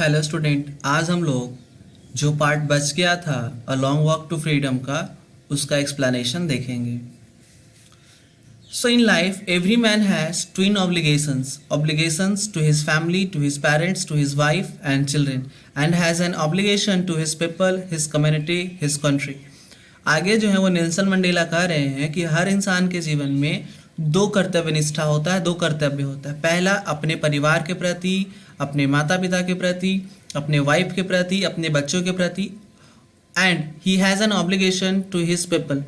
Hello student, आज हम लोग जो पार्ट बच गया था a long walk to freedom का उसका एक्सप्लेनेशन देखेंगे। So in life every man has twin obligations to his family, to his parents, to his wife and children, and has an obligation to his people, his community, his country. आगे जो है वो Nelson Mandela कह रहे हैं कि हर इंसान के जीवन में दो कर्तव्य निष्ठा होता है, दो कर्तव्य होता है। पहला अपने परिवार के प्रति, अपने माता पिता के प्रति, अपने वाइफ के प्रति, अपने बच्चों के प्रति, and he has an obligation to his people,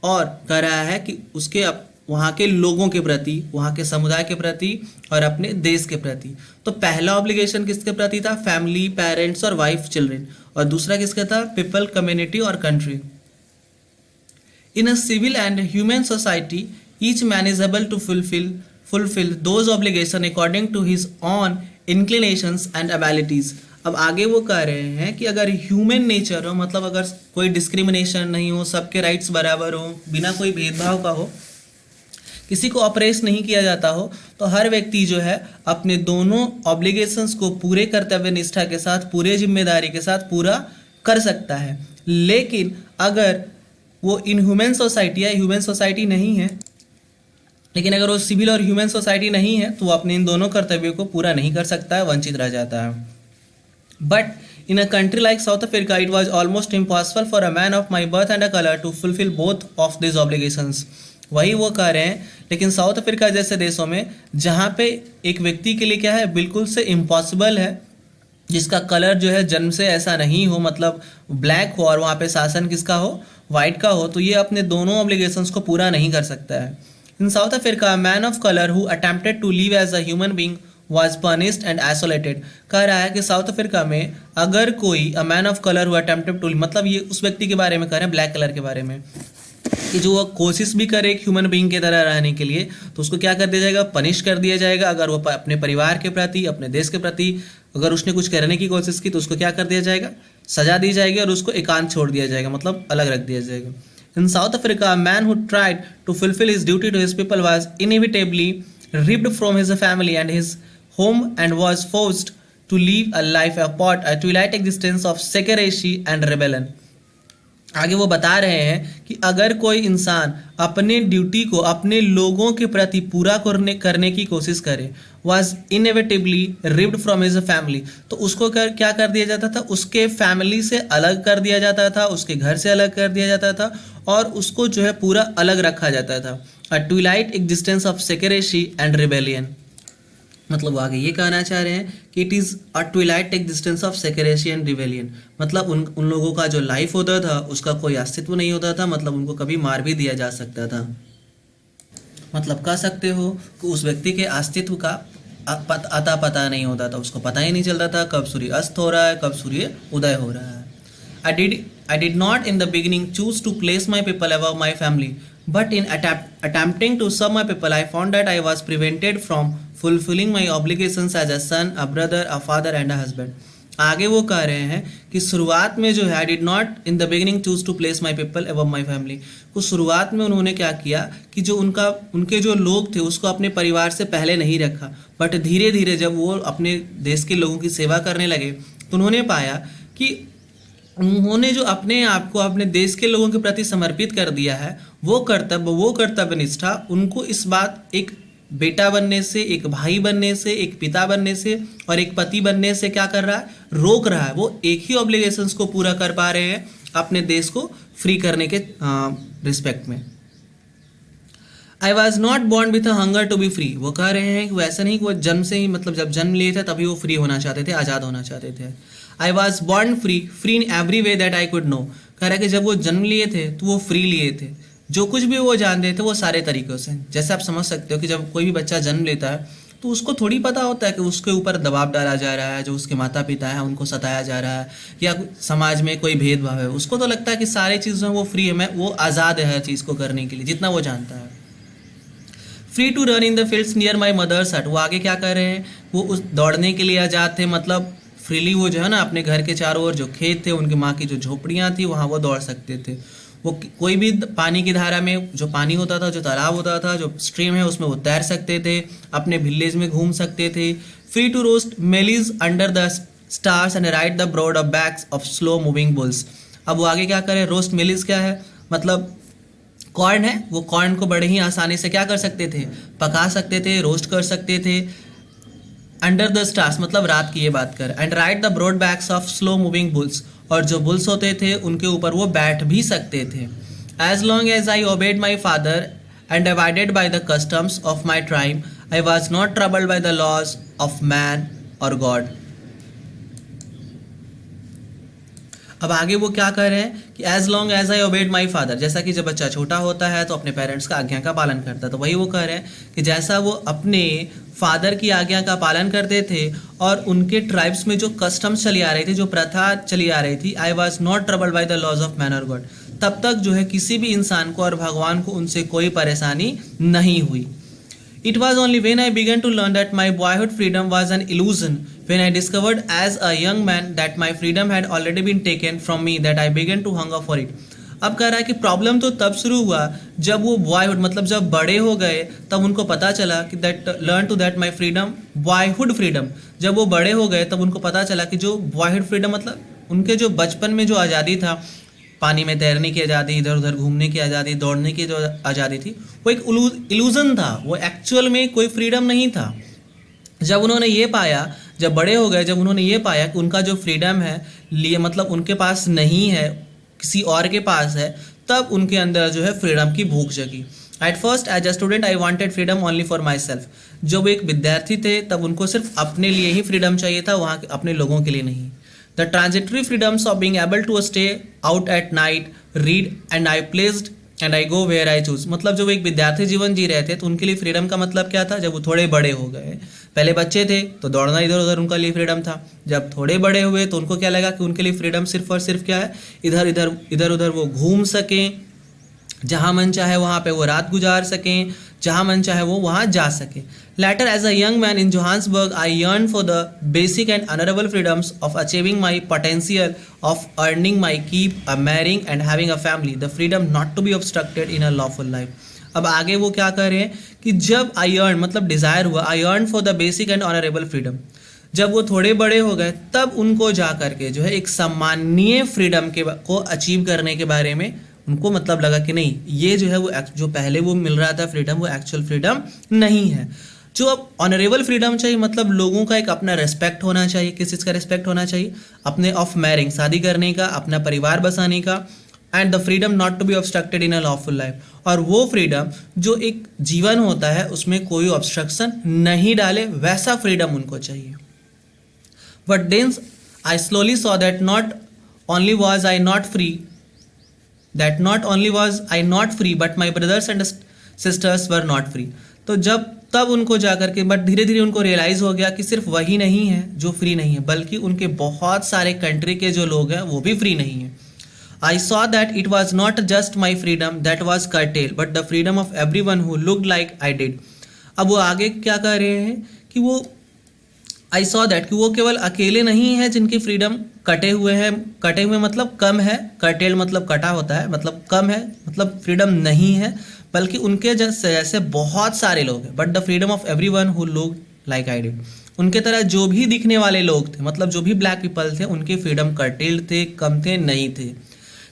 और कह रहा है कि उसके वहाँ के लोगों के प्रति, वहाँ के समुदाय के प्रति और अपने देश के प्रति। तो पहला ऑब्लिगेशन किसके प्रति था? फैमिली, पेरेंट्स और वाइफ, चिल्ड्रन। और दूसरा किसका था? पीपल, कम्युनिटी और country. In a civil and human society, each man is able to fulfill those obligations according to his own inclinations and abilities. अब आगे वो कह रहे हैं कि अगर ह्यूमन नेचर हो, मतलब अगर कोई डिस्क्रिमिनेशन नहीं हो, सबके राइट्स बराबर हो, बिना कोई भेदभाव का हो, किसी को ऑपरेस नहीं किया जाता हो, तो हर व्यक्ति जो है अपने दोनों ऑब्लिगेशंस को पूरे कर्तव्य निष्ठा के साथ, पूरे जिम्मेदारी के साथ पूरा कर सकता है। लेकिन अगर वो इन ह्यूमन सोसाइटी है, ह्यूमन सोसाइटी नहीं है, लेकिन अगर वो सिविल और ह्यूमन सोसाइटी नहीं है तो वो अपने इन दोनों कर्तव्यों को पूरा नहीं कर सकता है, वंचित रह जाता है। But in a country like South Africa it was almost impossible for a man of my birth and a colour to fulfil both of this obligations. वही वो कह रहे हैं, लेकिन साउथ अफ्रीका जैसे देशों में जहाँ पे एक व्यक्ति के लिए क्या है, बिल्कुल से इम्पॉसिबल है, जिसका कलर जो है जन्म से ऐसा नहीं हो, मतलब ब्लैक हो, और वहाँ पे शासन किसका हो? वाइट का हो, तो ये अपने दोनों ऑब्लिगेशंस को पूरा नहीं कर सकता है। In South Africa man of colour who attempted to live as a human being was punished and isolated. कह रहा है कि साउथ अफ्रीका में अगर कोई a man of colour who attempted to, मतलब ये उस व्यक्ति के बारे में कह रहे हैं, ब्लैक कलर के बारे में, कि जो वो कोशिश भी करे एक ह्यूमन बीइंग की तरह रहने के लिए, तो उसको क्या कर दिया जाएगा? पनिश कर दिया जाएगा। अगर वो अपने परिवार के प्रति, अपने देश के प्रति अगर उसने कुछ करने की कोशिश की तो उसको क्या कर दिया जाएगा? सजा दी जाएगी, और उसको एकांत छोड़ दिया जाएगा, मतलब अलग रख दिया जाएगा। In South Africa man who tried to fulfil his duty to his people was inevitably ripped from his family and his home and was forced to leave a life apart a twilight existence of secrecy and rebellion. आगे वो बता रहे हैं कि अगर कोई इंसान अपने ड्यूटी को अपने लोगों के प्रति पूरा करने की कोशिश करे, was inevitably ripped from his family, तो उसको क्या कर दिया जाता था? उसके फैमिली से अलग कर दिया जाता था, उसके घर से अलग कर दिया जाता था, और उसको जो है पूरा अलग रखा जाता था। A twilight existence of secrecy and rebellion, मतलब आगे ये कहना चाह रहे हैं कि it is a twilight existence of secrecy and rebellion, मतलब उन लोगों का जो लाइफ होता था उसका कोई अस्तित्व नहीं होता था, मतलब उनको कभी मार भी दिया जा सकता था। मतलब कह सकते हो कि उस व्यक्ति के अस्तित्व का अता पता नहीं होता था, उसको पता ही नहीं चलता था कब सूर्य अस्त हो रहा है, कब सूर्य उदय हो रहा है। I did not in the beginning choose to place my people above my family, but in attempting to serve my people, I found that I was prevented from fulfilling my obligations as a son, a brother, a father and a husband. आगे वो कह रहे हैं कि शुरुआत में जो है I did not in the beginning choose to place my people above my family, तो शुरुआत में उन्होंने क्या किया कि जो उनके जो लोग थे उसको अपने परिवार से पहले नहीं रखा, बट धीरे धीरे जब वो अपने देश के लोगों की सेवा करने लगे तो उन्होंने पाया कि उन्होंने जो अपने आप को अपने देश के लोगों के प्रति समर्पित कर दिया है, वो कर्तव्य निष्ठा उनको इस बात एक बेटा बनने से, एक भाई बनने से, एक पिता बनने से और एक पति बनने से क्या कर रहा है? रोक रहा है। वो एक ही ऑब्लिगेशंस को पूरा कर पा रहे हैं अपने देश को फ्री करने के रिस्पेक्ट में। I was not born with a hunger to be free, वो कह रहे हैं कि वैसा नहीं कि वो जन्म से ही, मतलब जब जन्म लिए थे तभी वो फ्री होना चाहते थे, आज़ाद होना चाहते थे। I was born free in every way that I could know, कह रहा है कि जब वो जन्म लिए थे तो वो फ्री लिए थे, जो कुछ भी वो जानते थे वो सारे तरीक़ों से। जैसे आप समझ सकते हो कि जब कोई भी बच्चा जन्म लेता है तो उसको थोड़ी पता होता है कि उसके ऊपर दबाव डाला जा रहा है, जो उसके माता पिता हैं उनको सताया जा रहा है, या समाज में कोई भेदभाव है। उसको तो लगता है कि सारी चीज़ें वो फ्री है, वो आज़ाद है हर चीज़ को करने के लिए जितना वो जानता है। Free to run in the fields near my mother's hut, वो आगे क्या कर रहे हैं? वो उस दौड़ने के लिए आज़ाद थे, मतलब फ्रीली वो जो है ना अपने घर के चारों ओर जो खेत थे, उनकी माँ की जो झोपड़ियाँ थी, वहाँ वो दौड़ सकते थे। वो कोई भी पानी की धारा में जो पानी होता था, जो तालाब होता था, जो स्ट्रीम है, उसमें वो तैर सकते थे, अपने विलेज में घूम सकते थे। Free to roast mealies under the stars and ride the broad of backs of slow moving bulls. अब वो आगे क्या करे, रोस्ट मिलिस क्या है, मतलब कॉर्न है, वो कॉर्न को बड़े ही आसानी से क्या कर सकते थे, पका सकते थे, रोस्ट कर सकते थे अंडर द स्टार्स, मतलब रात की ये बात कर, and ride the broad backs of slow moving bulls, और जो बुल्स होते थे उनके ऊपर वो बैठ भी सकते थे. As long as I obeyed my father and avoided by the customs of my tribe I was not troubled by the laws of man और गॉड. अब आगे वो क्या कर रहे हैं कि as long as I obeyed my father, जैसा कि जब बच्चा छोटा होता है तो अपने पेरेंट्स का आज्ञा का पालन करता है, तो वही वो कह रहे हैं कि जैसा वो अपने फादर की आज्ञा का पालन करते थे और उनके ट्राइब्स में जो कस्टम्स चली आ रही थी, जो प्रथा चली आ रही थी, I was not troubled by the laws of man और गॉड, तब तक जो है किसी भी इंसान को और भगवान को उनसे कोई परेशानी नहीं हुई. It was only when I began to learn that my boyhood freedom was an illusion, when I discovered as a young man that my freedom had already been taken from me, that I began to hunger for it. अब कह रहा है कि problem तो तब शुरू हुआ जब वो बॉयहुड, मतलब जब बड़े हो गए तब उनको पता चला कि that learn to that my freedom, boyhood freedom, जब वो बड़े हो गए तब उनको पता चला कि जो बॉयहुड फ्रीडम मतलब उनके जो बचपन में जो आज़ादी था, पानी में तैरने की आज़ादी, इधर उधर घूमने की आज़ादी, दौड़ने की जो आज़ादी थी, वो एक इल्यूजन था, वो एक्चुअल में कोई फ्रीडम नहीं था. जब उन्होंने ये पाया, जब बड़े हो गए, जब उन्होंने ये पाया कि उनका जो फ्रीडम है लिए मतलब उनके पास नहीं है, किसी और के पास है, तब उनके अंदर जो है फ्रीडम की भूख जगी. At first as a student I wanted freedom only for myself. जब एक विद्यार्थी थे तब उनको सिर्फ अपने लिए ही फ्रीडम चाहिए था, वहाँ अपने लोगों के लिए नहीं. The transitory freedoms of being able to stay out at night, read and I pleased and I go where I choose. मतलब जब एक विद्यार्थी जीवन जी रहे थे तो उनके लिए फ्रीडम का मतलब क्या था, जब वो थोड़े बड़े हो गए, पहले बच्चे थे तो दौड़ना इधर उधर उनका लिए फ्रीडम था, जब थोड़े बड़े हुए तो उनको क्या लगा कि उनके लिए फ्रीडम सिर्फ और सिर्फ क्या है, इधर उधर वो घूम सकें, जहाँ मन चाहे वहाँ पे वो रात गुजार सकें, जहाँ मन चाहे वो वहाँ जा सके. Later, as a young man in Johannesburg, I yearned for the basic and honorable freedoms of achieving my potential, of earning my keep, marrying and having a family, the freedom not to be obstructed in a lawful life. अब आगे वो क्या कर रहे हैं कि जब I earn मतलब डिज़ायर हुआ, I earned for the basic and honorable freedom, जब वो थोड़े बड़े हो गए तब उनको जा करके जो है एक सम्माननीय फ्रीडम को अचीव करने के बारे में उनको मतलब लगा कि नहीं, ये जो है वो जो पहले वो मिल रहा था फ्रीडम, वो एक्चुअल फ्रीडम नहीं है. जो अब ऑनरेबल फ्रीडम चाहिए, मतलब लोगों का एक अपना रेस्पेक्ट होना चाहिए. किस चीज़ का रेस्पेक्ट होना चाहिए, अपने ऑफ मैरिंग, शादी करने का, अपना परिवार बसाने का, and the freedom not to be obstructed in a lawful life, और वो फ्रीडम जो एक जीवन होता है उसमें कोई ऑब्स्ट्रक्शन नहीं डाले, वैसा फ्रीडम उनको चाहिए. But then I slowly saw that not only was I not free, but my brothers and sisters were not free. तो तब उनको जा करके बट धीरे धीरे उनको रियलाइज़ हो गया कि सिर्फ वही नहीं है जो फ्री नहीं है, बल्कि उनके बहुत सारे कंट्री के जो लोग हैं वो भी फ्री नहीं है. I saw that it was not just my freedom that was curtailed, but the freedom of every one who looked like I did. अब वो आगे क्या कर रहे हैं कि वो आई सॉ दैट कि वो केवल अकेले नहीं है जिनकी फ्रीडम कटे हुए मतलब कम है, curtailed मतलब कटा होता है, मतलब कम है, मतलब फ्रीडम नहीं है, बल्कि उनके जैसे बहुत सारे लोग हैं. But the freedom of every one who look like I did, उनके तरह जो भी दिखने वाले लोग थे, मतलब जो भी ब्लैक पीपल थे, उनके फ्रीडम curtailed थे, कम थे, नहीं थे.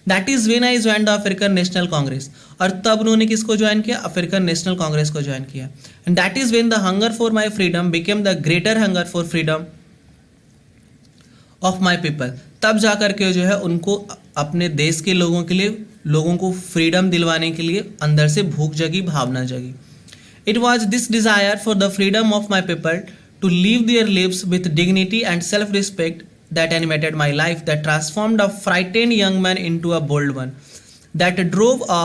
That is when I join the African national Congress, और तब उन्होंने किसको ज्वाइन किया, अफ्रीकन नेशनल कांग्रेस को ज्वाइन किया. And that is when the hunger for my freedom became the greater hunger for freedom of my people. तब जा करके जो है उनको अपने देश के लोगों के लिए, लोगों को फ्रीडम दिलवाने के लिए अंदर से भूख जगी, भावना जगी. It was this desire for the freedom of my people to live their lives with dignity and self respect that animated my life, that transformed a frightened young man into a bold one, that drove a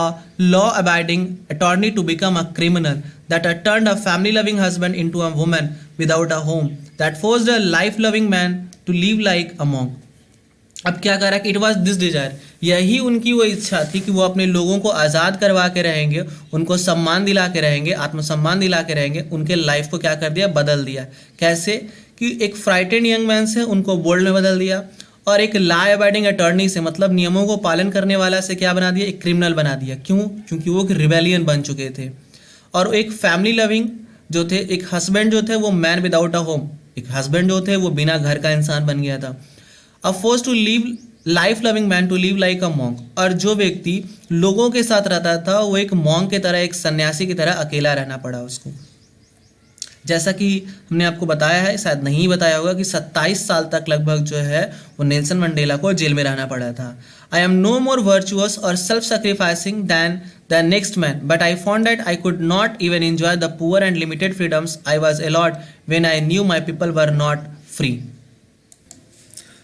law-abiding attorney to become a criminal, that turned a family-loving husband into a woman without a home, that forced a life-loving man to live like a monk. अब क्या करा कि it was this desire, यही उनकी वो इच्छा थी कि वो अपने लोगों को आज़ाद करवा के रहेंगे, उनको सम्मान दिला के रहेंगे, आत्मसम्मान दिला के रहेंगे. उनके लाइफ को क्या कर दिया, बदल दिया. कैसे कि एक फ्राइटेंड यंग मैन से उनको बोल्ड में बदल दिया, और एक लॉ अबाइडिंग अटॉर्नी से, मतलब नियमों को पालन करने वाला से क्या बना दिया, एक क्रिमिनल बना दिया. क्यों? क्योंकि वो एक रिबेलियन बन चुके थे. और एक फैमिली लविंग जो थे, एक हस्बैंड जो थे वो मैन विदाउट अ होम, एक हस्बैंड जो थे वो बिना घर का इंसान बन गया था। A force to live life loving man to live like a monk, और जो व्यक्ति लोगों के साथ रहता था वो एक मॉन्क की तरह, एक सन्यासी की तरह अकेला रहना पड़ा उसको। जैसा कि हमने आपको बताया है, शायद नहीं बताया होगा, कि 27 साल तक लगभग जो है वो नेल्सन मंडेला को जेल में रहना पड़ा था। I am no more virtuous or self sacrificing than the next man, but I found that I could not even enjoy the poor and limited freedoms I was allowed when I knew my people were not free.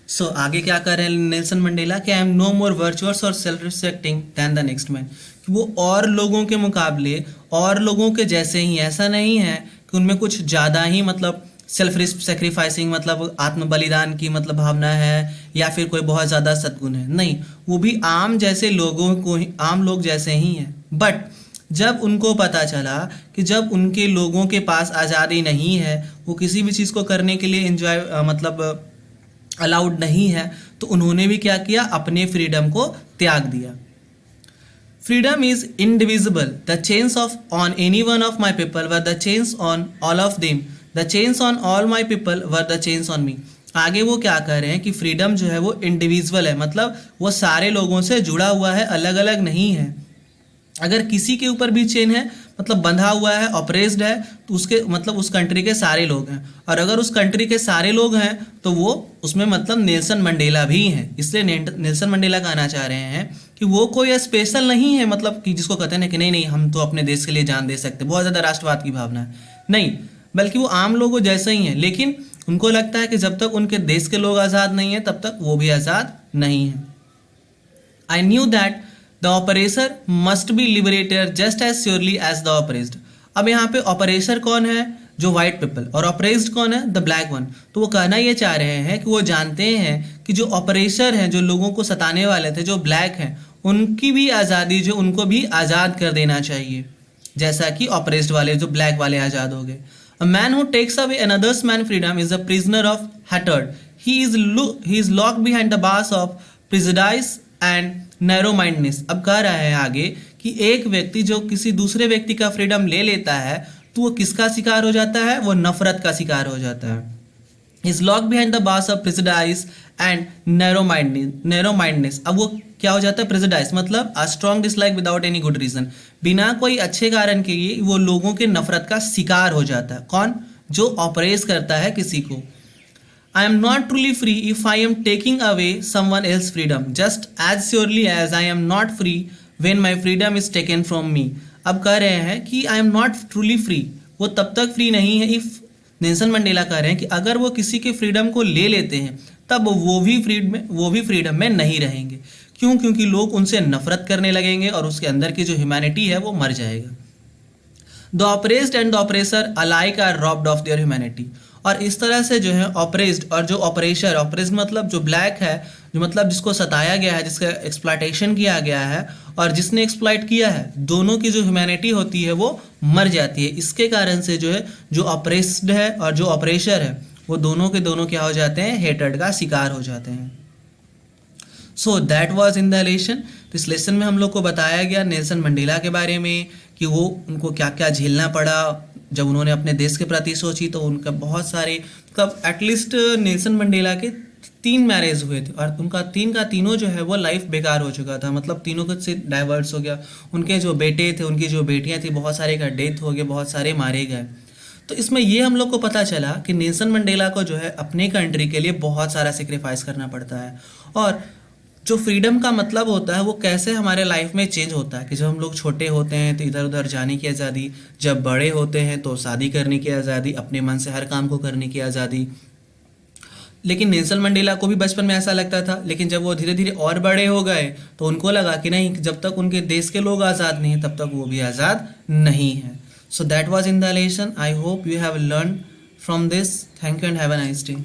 So आगे क्या कर रहे हैं Nelson Mandela कि I am no more virtuous or self respecting than the next man, वो और लोगों के मुकाबले और लोगों के जैसे ही, ऐसा नहीं है कि उनमें कुछ ज़्यादा ही मतलब सेल्फ सेक्रीफाइसिंग मतलब आत्म बलिदान की मतलब भावना है या फिर कोई बहुत ज़्यादा सद्गुण है, नहीं, वो भी आम जैसे लोगों को ही, आम लोग जैसे ही हैं। बट जब उनको पता चला कि जब उनके लोगों के पास आज़ादी नहीं है, वो किसी भी चीज़ को करने के लिए एंजॉय मतलब अलाउड नहीं है, तो उन्होंने भी क्या किया, अपने फ्रीडम को त्याग दिया। Freedom is indivisible, the chains of on any one of my people were the chains on all of them, the chains on all my people were the chains on me. आगे वो क्या कह रहे हैं कि फ्रीडम जो है वो इंडिविजुअल है, मतलब वो सारे लोगों से जुड़ा हुआ है, अलग अलग नहीं है। अगर किसी के ऊपर भी चेन है मतलब बंधा हुआ है, ऑपरेस्ड है, तो उसके मतलब उस कंट्री के सारे लोग हैं, और अगर उस कंट्री के सारे लोग हैं तो वो उसमें मतलब नेल्सन मंडेला भी हैं। इसलिए नेल्सन मंडेला कहना चाह रहे हैं कि वो कोई स्पेशल नहीं है, मतलब कि जिसको कहते हैं ना कि नहीं नहीं हम तो अपने देश के लिए जान दे सकते, बहुत ज़्यादा राष्ट्रवाद की भावना है, नहीं, बल्कि वो आम लोगों जैसे ही हैं। लेकिन उनको लगता है कि जब तक उनके देश के लोग आज़ाद नहीं हैं तब तक वो भी आज़ाद नहीं हैं। I knew that the oppressor must be liberated just as surely as the oppressed. अब यहाँ पे ऑपरेसर कौन है, जो वाइट पीपल, और ऑपरेस्ड कौन है, द ब्लैक वन। तो वो कहना ये चाह रहे हैं कि वो जानते हैं कि जो ऑपरेसर हैं, जो लोगों को सताने वाले थे, जो ब्लैक हैं, उनकी भी आज़ादी, जो उनको भी आज़ाद कर देना चाहिए, जैसा कि ऑपरेस्ड वाले जो ब्लैक वाले आज़ाद हो गए। A man who takes away another's man freedom is a prisoner of hatred, he is locked behind the bars of prejudice and narrow mindness. अब कह रहा है आगे कि एक व्यक्ति जो किसी दूसरे व्यक्ति का फ्रीडम ले लेता है तो वो किसका शिकार हो जाता है, वो नफरत का शिकार हो जाता है। Is lock behind the bars of prejudice and narrow mindness. अब वो क्या हो जाता है, प्रेजुडाइस मतलब a strong dislike without any good reason, बिना कोई अच्छे कारण के लिए वो लोगों के नफरत का शिकार हो जाता है। कौन, जो ऑपरेस करता है किसी को। I am not truly free if I am taking away someone else's freedom, just as surely as I am not free when my freedom is taken from me. अब कह रहे हैं कि I am not truly free, वो तब तक free नहीं है इफ, नेल्सन मंडेला कह रहे हैं कि अगर वो किसी के फ्रीडम को ले लेते हैं तब वो भी फ्रीडम में नहीं रहेंगे। क्यों, क्योंकि लोग उनसे नफरत करने लगेंगे और उसके अंदर की जो ह्यूमैनिटी है वो मर जाएगा। The oppressed and the oppressor alike are robbed of their humanity. और इस तरह से जो है ऑपरेस्ड और जो ऑपरेशर, ऑपरेस्ड मतलब जो ब्लैक है, जो मतलब जिसको सताया गया है, जिसका एक्सप्लॉयटेशन किया गया है, और जिसने एक्सप्लॉइट किया है, दोनों की जो ह्यूमैनिटी होती है वो मर जाती है। इसके कारण से जो है जो ऑपरेस्ड है और जो ऑपरेशर है वो दोनों के दोनों क्या हो जाते हैं, हेटर्ड का शिकार हो जाते हैं। So that was in the lesson. तो इस लेसन में हम लोग को बताया गया नेल्सन मंडेला के बारे में कि वो उनको क्या क्या झेलना पड़ा जब उन्होंने अपने देश के प्रति सोची। तो उनका बहुत सारे मतलब एटलीस्ट नेल्सन मंडेला के 3 मैरिज हुए थे और उनका 3 का तीनों जो है वो लाइफ बेकार हो चुका था, मतलब तीनों का से डाइवर्स हो गया। उनके जो बेटे थे, उनकी जो बेटियां थी, बहुत सारे का डेथ हो गया, बहुत सारे मारे गए। तो इसमें ये हम लोग को पता चला कि नेल्सन मंडेला को जो है अपने कंट्री के लिए बहुत सारा सेक्रीफाइस करना पड़ता है, और जो फ्रीडम का मतलब होता है वो कैसे हमारे लाइफ में चेंज होता है कि जब हम लोग छोटे होते हैं तो इधर उधर जाने की आज़ादी, जब बड़े होते हैं तो शादी करने की आज़ादी, अपने मन से हर काम को करने की आज़ादी। लेकिन नेल्सन मंडेला को भी बचपन में ऐसा लगता था, लेकिन जब वो धीरे धीरे और बड़े हो गए तो उनको लगा कि नहीं, जब तक उनके देश के लोग आज़ाद नहीं हैं तब तक वो भी आज़ाद नहीं है। So that was in the lesson. I hope you have learn from this. Thank you and have a nice day.